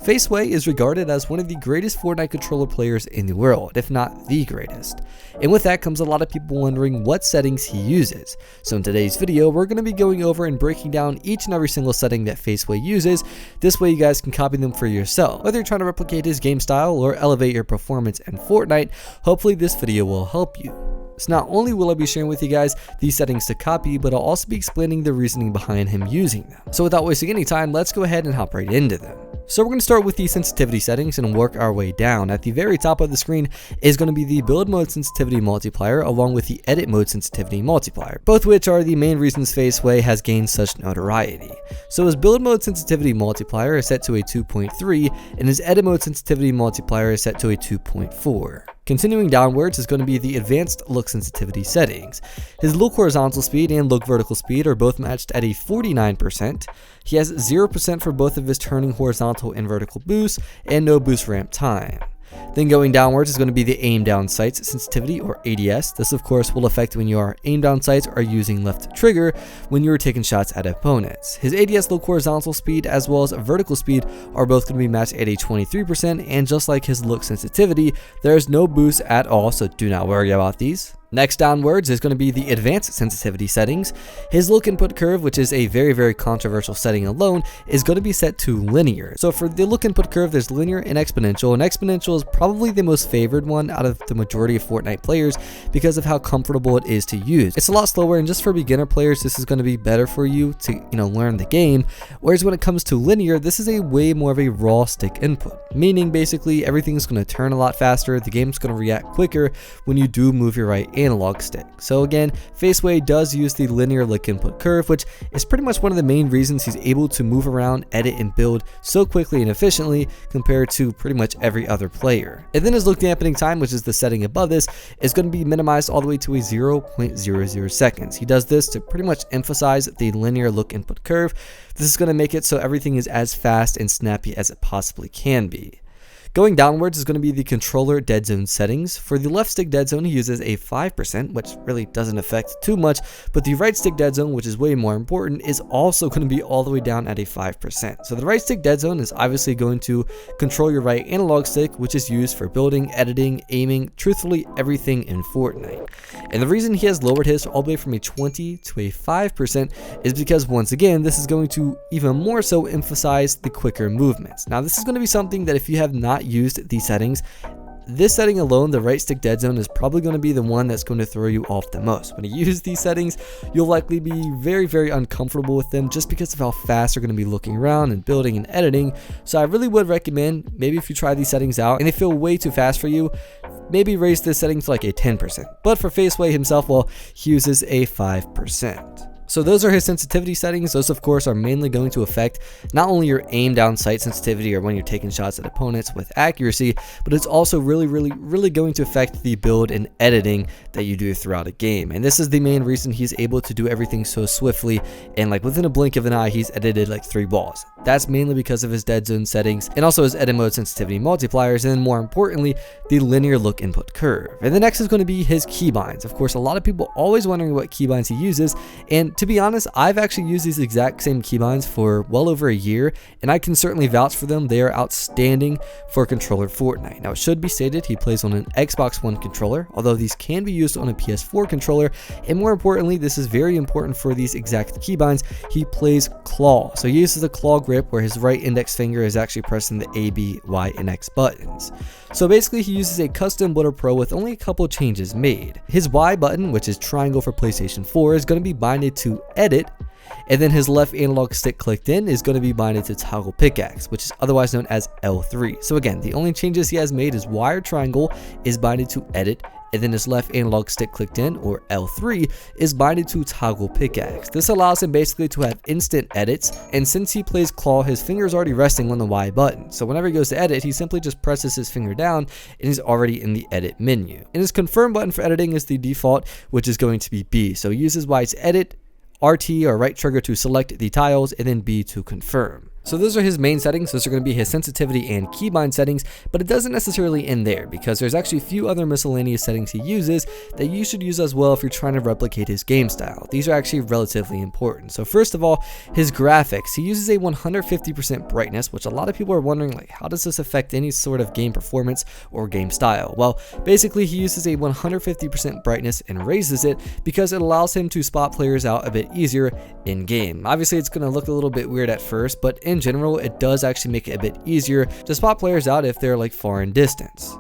Faceway is regarded as one of the greatest Fortnite controller players in the world, if not the greatest. And with that comes a lot of people wondering what settings he uses. So in today's video, we're going to be going over and breaking down each and every single setting that Faceway uses. This way you guys can copy them for yourself. Whether you're trying to replicate his game style or elevate your performance in Fortnite, hopefully this video will help you. So not only will I be sharing with you guys these settings to copy, but I'll also be explaining the reasoning behind him using them. So without wasting any time, let's go ahead and hop right into them. So we're going to start with the sensitivity settings and work our way down. At the very top of the screen is going to be the build mode sensitivity multiplier along with the edit mode sensitivity multiplier, both which are the main reasons Faceway has gained such notoriety. So his build mode sensitivity multiplier is set to a 2.3 and his edit mode sensitivity multiplier is set to a 2.4. Continuing downwards is going to be the advanced look sensitivity settings. His look horizontal speed and look vertical speed are both matched at a 49%. He has 0% for both of his turning horizontal and vertical boosts and no boost ramp time. Then going downwards is going to be the aim down sights sensitivity or ADS. This of course will affect when your aim down sights are using left trigger when you are taking shots at opponents. His ADS look horizontal speed as well as vertical speed are both going to be matched at a 23%, and just like his look sensitivity, there is no boost at all, so do not worry about these. Next downwards is going to be the advanced sensitivity settings. His look input curve, which is a very controversial setting alone, is going to be set to linear. So for the look input curve, there's linear and exponential, and exponential is probably the most favored one out of the majority of Fortnite players because of how comfortable it is to use. It's a lot slower, and just for beginner players, this is going to be better for you to learn the game. Whereas when it comes to linear, this is a way more of a raw stick input, meaning basically everything's going to turn a lot faster. The game's going to react quicker when you do move your right analog stick. So again, Faceway does use the linear look input curve, which is pretty much one of the main reasons he's able to move around, edit, and build so quickly and efficiently compared to pretty much every other player. And then his look dampening time, which is the setting above this, is going to be minimized all the way to a 0.00 seconds. He does this to pretty much emphasize the linear look input curve. This is going to make it so everything is as fast and snappy as it possibly can be. Going downwards is going to be the controller dead zone settings. For the left stick dead zone, he uses a 5%, which really doesn't affect too much, but the right stick dead zone, which is way more important, is also going to be all the way down at a 5%. So the right stick dead zone is obviously going to control your right analog stick, which is used for building, editing, aiming, truthfully everything in Fortnite. And the reason he has lowered his all the way from a 20 to a 5% is because, once again, this is going to even more so emphasize the quicker movements. Now this is going to be something that if you have not used these settings, this setting alone, the right stick dead zone, is probably going to be the one that's going to throw you off the most. When you use these settings, you'll likely be very uncomfortable with them just because of how fast you're going to be looking around and building and editing. So I really would recommend, maybe if you try these settings out and they feel way too fast for you, maybe raise this setting to like a 10%. But for Faceway himself, well, he uses a 5%. So those are his sensitivity settings. Those of course are mainly going to affect not only your aim down sight sensitivity or when you're taking shots at opponents with accuracy, but it's also really going to affect the build and editing that you do throughout a game. And this is the main reason he's able to do everything so swiftly, and like within a blink of an eye he's edited like 3 balls. That's mainly because of his dead zone settings and also his edit mode sensitivity multipliers, and then more importantly, the linear look input curve. And the next is going to be his keybinds. Of course, a lot of people always wondering what keybinds he uses, and to be honest, I've actually used these exact same keybinds for well over a year, and I can certainly vouch for them. They are outstanding for controller Fortnite. Now it should be stated he plays on an Xbox One controller, although these can be used on a PS4 controller, and more importantly, this is very important for these exact keybinds, he plays claw. So he uses a claw grip where his right index finger is actually pressing the A, B, Y, and X buttons. So basically he uses a custom Builder Pro with only a couple changes made. His Y button, which is triangle for PlayStation 4, is going to be binded to edit, and then his left analog stick clicked in is going to be binded to toggle pickaxe, which is otherwise known as L3. So again, the only changes he has made is Y or triangle is binded to edit, and then his left analog stick clicked in, or L3, is binded to toggle pickaxe. This allows him basically to have instant edits, and since he plays claw, his finger is already resting on the Y button. So whenever he goes to edit, he simply just presses his finger down and he's already in the edit menu. And his confirm button for editing is the default, which is going to be B. So he uses Y to edit, RT or right trigger to select the tiles, and then B to confirm. So those are his main settings. Those are going to be his sensitivity and keybind settings, but it doesn't necessarily end there because there's actually a few other miscellaneous settings he uses that you should use as well if you're trying to replicate his game style. These are actually relatively important. So first of all, his graphics. He uses a 150% brightness, which a lot of people are wondering, like, how does this affect any sort of game performance or game style? Well, basically he uses a 150% brightness and raises it because it allows him to spot players out a bit easier in game. Obviously it's going to look a little bit weird at first, but in general it does actually make it a bit easier to spot players out if they're like far in distance.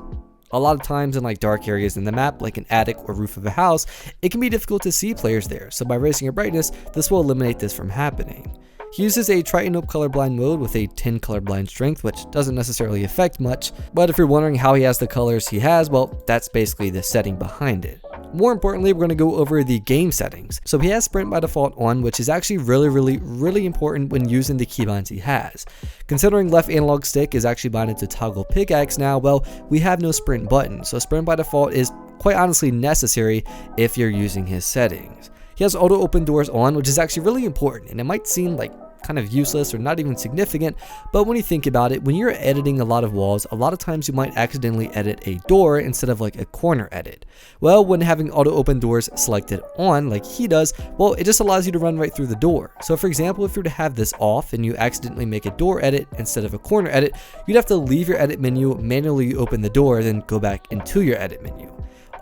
A lot of times in like dark areas in the map, like an attic or roof of a house, it can be difficult to see players there, so by raising your brightness, this will eliminate this from happening. He uses a Triton Oak colorblind mode with a 10 colorblind strength, which doesn't necessarily affect much, but if you're wondering how he has the colors he has, well, that's basically the setting behind it. More importantly, we're going to go over the game settings. So he has sprint by default on, which is actually really important when using the keybinds he has. Considering left analog stick is actually binded to toggle pickaxe now, well, we have no sprint button, so sprint by default is quite honestly necessary if you're using his settings. He has auto open doors on, which is actually really important, and it might seem like kind of useless or not even significant, but when you think about it, when you're editing a lot of walls, a lot of times you might accidentally edit a door instead of like a corner edit. Well, when having auto open doors selected on like he does, well, it just allows you to run right through the door. So for example, if you were to have this off and you accidentally make a door edit instead of a corner edit, you'd have to leave your edit menu, manually open the door, then go back into your edit menu.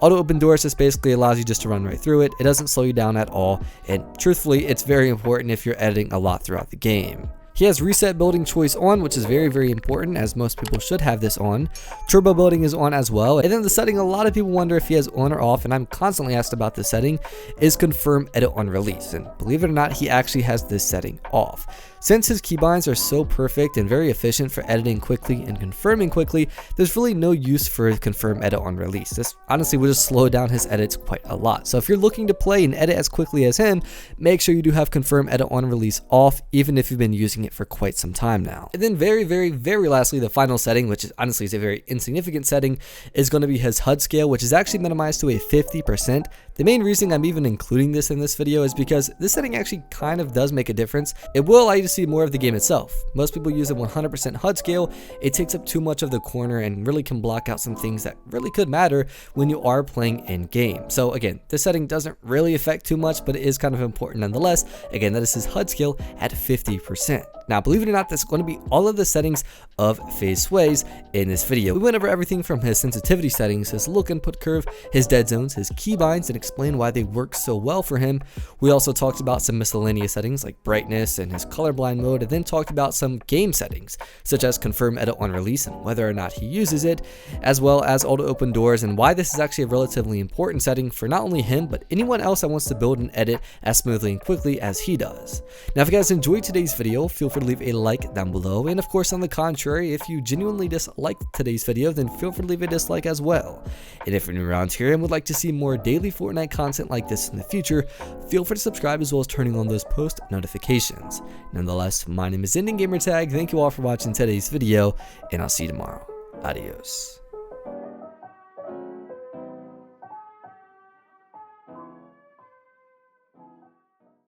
Auto open doors just basically allows you just to run right through it. It doesn't slow you down at all, and truthfully, it's very important if you're editing a lot throughout the game. He has reset building choice on, which is very important, as most people should have this on. Turbo building is on as well. And then the setting a lot of people wonder if he has on or off, and I'm constantly asked about this setting, is confirm edit on release. And believe it or not, he actually has this setting off. Since his keybinds are so perfect and very efficient for editing quickly and confirming quickly, there's really no use for confirm edit on release. This honestly will just slow down his edits quite a lot. So if you're looking to play and edit as quickly as him, make sure you do have confirm edit on release off, even if you've been using it for quite some time now. And then very lastly, the final setting, which is honestly is a very insignificant setting, is going to be his HUD scale, which is actually minimized to a 50%. The main reason I'm even including this in this video is because this setting actually kind of does make a difference. It will allow you to see more of the game itself. Most people use a 100% HUD scale. It takes up too much of the corner and really can block out some things that really could matter when you are playing in game. So again, this setting doesn't really affect too much, but it is kind of important nonetheless. Again, that is his HUD scale at 50%. Now, believe it or not, that's going to be all of the settings of Faze Sways in this video. We went over everything from his sensitivity settings, his look input curve, his dead zones, his keybinds, and explained why they work so well for him. We also talked about some miscellaneous settings like brightness and his colorblind mode, and then talked about some game settings, such as confirm edit on release and whether or not he uses it, as well as auto open doors and why this is actually a relatively important setting for not only him, but anyone else that wants to build and edit as smoothly and quickly as he does. Now, if you guys enjoyed today's video, feel free to leave a like down below, and of course on the contrary, if you genuinely disliked today's video, then feel free to leave a dislike as well. And if you're new around here and would like to see more daily Fortnite content like this in the future, feel free to subscribe as well as turning on those post notifications. Nonetheless, my name is EndingGamerTag. Thank you all for watching today's video, and I'll see you tomorrow. Adios.